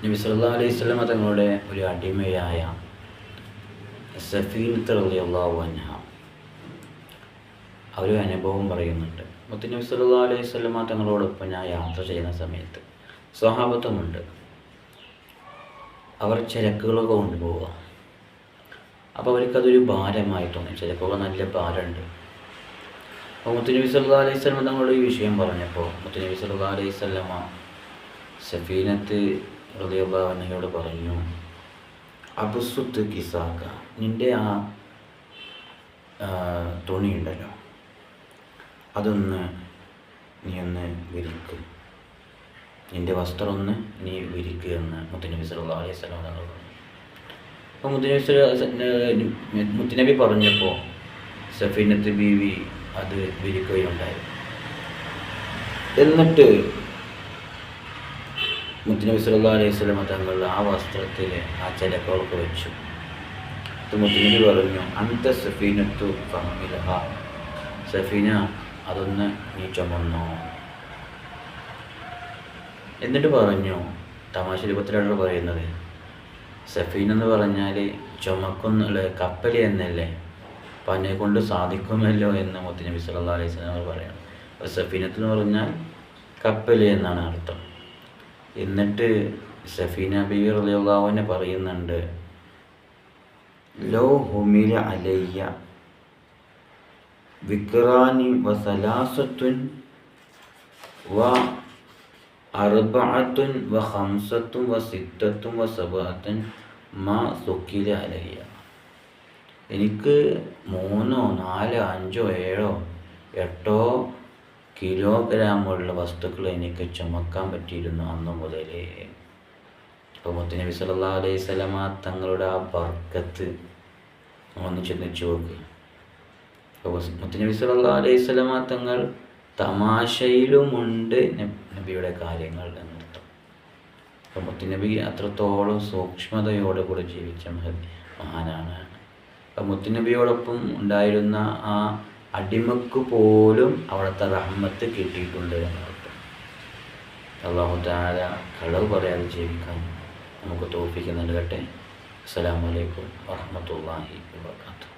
നബി സല്ലല്ലാഹു അലൈഹി വസല്ലം തങ്ങളുടെ ഒരു അടിമയായ സഫീനത്ത് റളിയല്ലാഹു അൻഹ ഒരു അനുഭവം പറയുന്നുണ്ട്. മുത്തുനബി സല്ലല്ലാഹു അലൈഹി വസല്ലം തങ്ങളോടൊപ്പം ഞാൻ യാത്ര ചെയ്യുന്ന സമയത്ത് സ്വഹാബത്തുമുണ്ട്. അവർ ചരക്കുകളൊക്കെ കൊണ്ടുപോവുക. അപ്പോൾ അവർക്കതൊരു ഭാരമായി തോന്നി. ചരക്കുകൾ നല്ല ഭാരമുണ്ട്. അപ്പോൾ മുത്തുനബി സല്ലല്ലാഹു അലൈഹി വസല്ലം തങ്ങളോട് ഈ വിഷയം പറഞ്ഞപ്പോൾ മുത്തുനബി സല്ലല്ലാഹു അലൈഹി വസല്ലം സഫീനത്ത് റളിയല്ലാഹു അൻഹയോട് പറഞ്ഞു, അബ്സുത്ത് കിസാക, നിൻ്റെ ആ തുണിയുണ്ടല്ലോ അതൊന്ന് നീ ഒന്ന് വിരിക്ക്, നിൻ്റെ വസ്ത്രം ഒന്ന് നീ വിരിക്കുക എന്ന് മുത്തുനബി സല്ലല്ലാഹു അലൈഹി വസല്ലം തങ്ങൾ പറഞ്ഞു. അപ്പോൾ മുത്തുനബി പറഞ്ഞപ്പോൾ സഫീനത്ത് ബീവി അത് വിരിക്കുകയുണ്ടായി. എന്നിട്ട് മുത്തുനബി സല്ലല്ലാഹു അലൈഹി വസല്ലം തങ്ങൾ ആ വസ്ത്രത്തിൽ ആ ചരക്കുകളൊക്കെ വെച്ചു. മുത്തുനബി പറഞ്ഞു, അന്ത സഫീനത്തു ഫഹ്മിലഹ, സഫീന അതൊന്ന് നീ ചുമന്നോ. എന്നിട്ട് പറഞ്ഞു, തമാശ രൂപത്തിലാണ് പറയുന്നത്, സഫീന എന്ന് പറഞ്ഞാൽ ചുമക്കുന്ന കപ്പൽ എന്നല്ലേ, അപ്പം അതിനെ കൊണ്ട് സാധിക്കുമല്ലോ എന്ന് മുത്തുനബി സല്ലല്ലാഹു അലൈഹി വസല്ലം പറയണം. അപ്പോൾ സഫീനത്ത് എന്ന് പറഞ്ഞാൽ കപ്പൽ എന്നാണ് അർത്ഥം. എന്നിട്ട് സഫീന ബീവി റളിയല്ലാഹു അൻഹ പറയുന്നുണ്ട്, ലോ ഹുമില അലയ്യ വിക്റാനി വസലാസത്തുൻ വ അർബഅത്തുൻ വ ഖംസത്തുൻ വ സിത്തത്തുൻ വ സബഅത്തുൻ മാ സുക്കില അലയ്യ. എനിക്ക് 3, 4, 5, 7, 8 കിലോഗ്രാമുള്ള വസ്തുക്കൾ എനിക്ക് ചുമക്കാൻ പറ്റിയിരുന്നു അന്ന് മുതലേ. അപ്പോൾ മുത്തുനബി സല്ലല്ലാഹു അലൈഹി വസല്ലം തങ്ങളുടെ ആ ബർക്കത്ത് ഒന്ന് ചിന്തിച്ചു നോക്കുക. അപ്പോൾ മുത്തുനബി സല്ലല്ലാഹു അലൈഹി വസല്ലം തങ്ങൾ തമാശയിലുമുണ്ട് നബിയുടെ കാര്യങ്ങൾ എന്നർത്ഥം. അപ്പോൾ മുത്തുനബി അത്രത്തോളം സൂക്ഷ്മതയോടെ കൂടെ ജീവിച്ച മഹാനാണ്. അപ്പോൾ മുത്തുനബിയോടൊപ്പം ഉണ്ടായിരുന്ന ആ അടിമക്ക് പോലും അവിടുത്തെ റഹ്മത്ത് കിട്ടിയിട്ടുണ്ട് എന്നർത്ഥം. അല്ലാഹു തആല കളവ് പറയാതെ ജീവിക്കാൻ നമുക്ക് തൗഫീഖ് നൽകട്ടെ. അസ്സലാമു അലൈക്കും വറഹ്മത്തുള്ളാഹി വബറകാതുഹു.